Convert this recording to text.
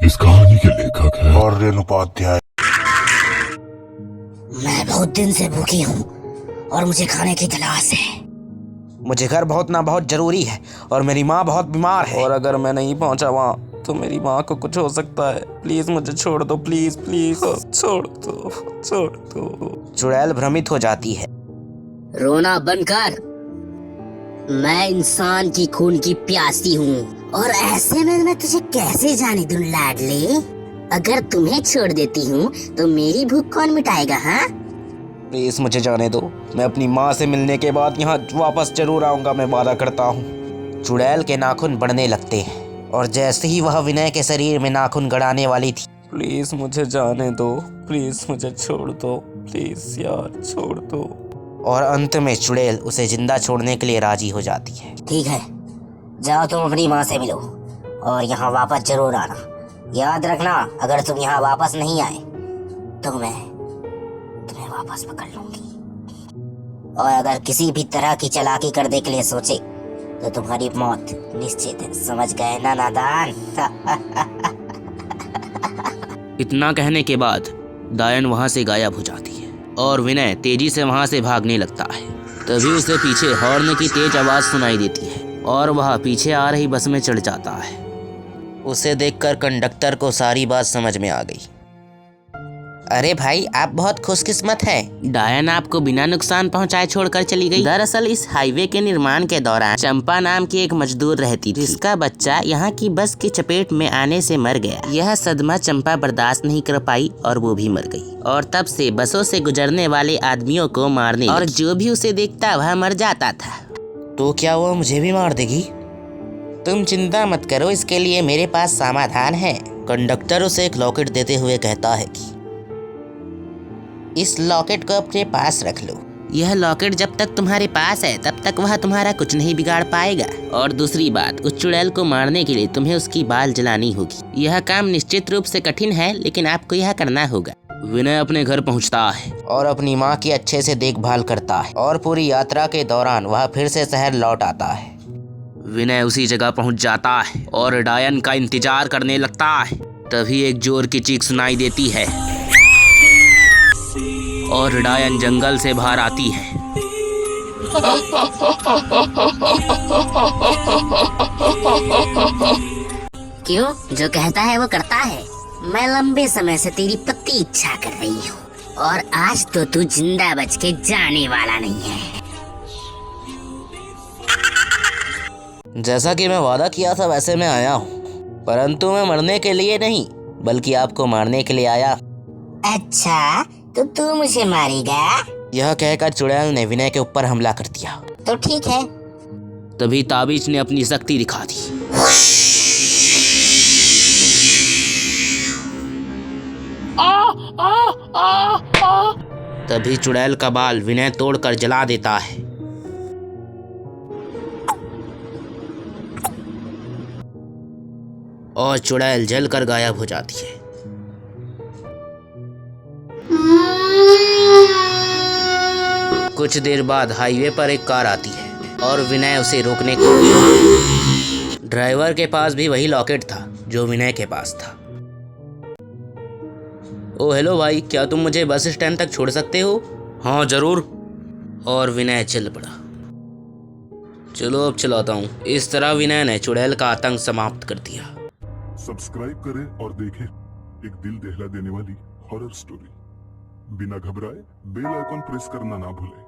इस कहानी के लेखक है और रेणुपाध्याय। मैं बहुत दिन से भूखी हूँ और मुझे खाने की तलाश है। मुझे घर पहुंचना बहुत जरूरी है और मेरी माँ बहुत बीमार है और अगर मैं नहीं पहुंचा वहाँ तो मेरी माँ को कुछ हो सकता है। प्लीज मुझे छोड़ दो, प्लीज प्लीज छोड़ दो, छोड़ दो। चुड़ैल भ्रमित हो जाती है। रोना बंद कर। मैं इंसान की खून की प्यासी हूँ और ऐसे में मैं तुझे कैसे जाने दूं लाडले। अगर तुम्हें छोड़ देती हूँ तो मेरी भूख कौन मिटाएगा? हाँ, प्लीज मुझे जाने दो। मैं अपनी माँ से मिलने के बाद यहाँ वापस जरूर आऊंगा, मैं वादा करता हूँ। चुड़ैल के नाखून बढ़ने लगते हैं और जैसे ही वह विनय के शरीर में नाखून गड़ाने वाली थी, प्लीज मुझे जाने दो, प्लीज मुझे छोड़ दो, प्लीज यार छोड़ दो। और अंत में चुड़ैल उसे जिंदा छोड़ने के लिए राजी हो जाती है। ठीक है, जाओ तुम अपनी माँ से मिलो और यहाँ वापस जरूर आना। याद रखना, अगर तुम यहाँ वापस नहीं आए तो मैं तुम्हें वापस पकड़ लूंगी और अगर किसी भी तरह की चालाकी करने के लिए सोचे तो तुम्हारी मौत निश्चित है। समझ गए ना नादान? इतना कहने के बाद डायन वहाँ से गायब हो जाती है और विनय तेजी से वहाँ से भागने लगता है। तभी उसे पीछे हॉर्न की तेज आवाज सुनाई देती है और वह पीछे आ रही बस में चढ़ जाता है। उसे देखकर कंडक्टर को सारी बात समझ में आ गई। अरे भाई, आप बहुत खुशकिस्मत हैं। डायन आपको बिना नुकसान पहुंचाए छोड़कर चली गई। दरअसल इस हाईवे के निर्माण के दौरान चंपा नाम की एक मजदूर रहती थी, जिसका बच्चा यहाँ की बस की चपेट में आने से मर गया। यह सदमा चंपा बर्दाश्त नहीं कर पाई और वो भी मर गई। और तब से बसों से गुजरने वाले आदमियों को मारने और जो भी उसे देखता वह मर जाता था। तो क्या वो मुझे भी मार देगी? तुम चिंता मत करो, इसके लिए मेरे पास समाधान है। कंडक्टर उसे एक लॉकेट देते हुए कहता है कि इस लॉकेट को अपने पास रख लो। यह लॉकेट जब तक तुम्हारे पास है तब तक वह तुम्हारा कुछ नहीं बिगाड़ पाएगा। और दूसरी बात, उस चुड़ैल को मारने के लिए तुम्हें उसकी बाल जलानी होगी। यह काम निश्चित रूप से कठिन है, लेकिन आपको यह करना होगा। विनय अपने घर पहुंचता है और अपनी माँ की अच्छे से देखभाल करता है और पूरी यात्रा के दौरान वह फिर से शहर लौट आता है। विनय उसी जगह पहुंच जाता है और डायन का इंतजार करने लगता है। तभी एक जोर की चीख सुनाई देती है और डायन जंगल से बाहर आती है। क्यों? जो कहता है वो करता है। मैं लंबे समय से तेरी पति इच्छा कर रही हूँ और आज तो तू जिंदा बच के जाने वाला नहीं है। जैसा कि मैं वादा किया था वैसे मैं आया हूँ, परंतु मैं मरने के लिए नहीं बल्कि आपको मारने के लिए आया। अच्छा, तो तू मुझे मारेगा? यह कहकर चुड़ैल ने विनय के ऊपर हमला कर दिया। तो ठीक है। तभी ताबीज ने अपनी शक्ति दिखा दी। तभी चुड़ैल का बाल विनय तोड़कर जला देता है। और चुड़ैल जलकर गायब हो जाती है। कुछ देर बाद हाईवे पर एक कार आती है और विनय उसे रोकने को। ड्राइवर के पास भी वही लॉकेट था जो विनय के पास था। ओ हेलो भाई, क्या तुम मुझे बस स्टैंड तक छोड़ सकते हो? हाँ जरूर। और विनय चल पड़ा। चलो अब चलाता हूँ। इस तरह विनय ने चुड़ैल का आतंक समाप्त कर दिया। सब्सक्राइब करें और देखें एक दिल दहला देने वाली हॉरर स्टोरी। बिना घबराए बेल आइकॉन प्रेस करना ना भूलें।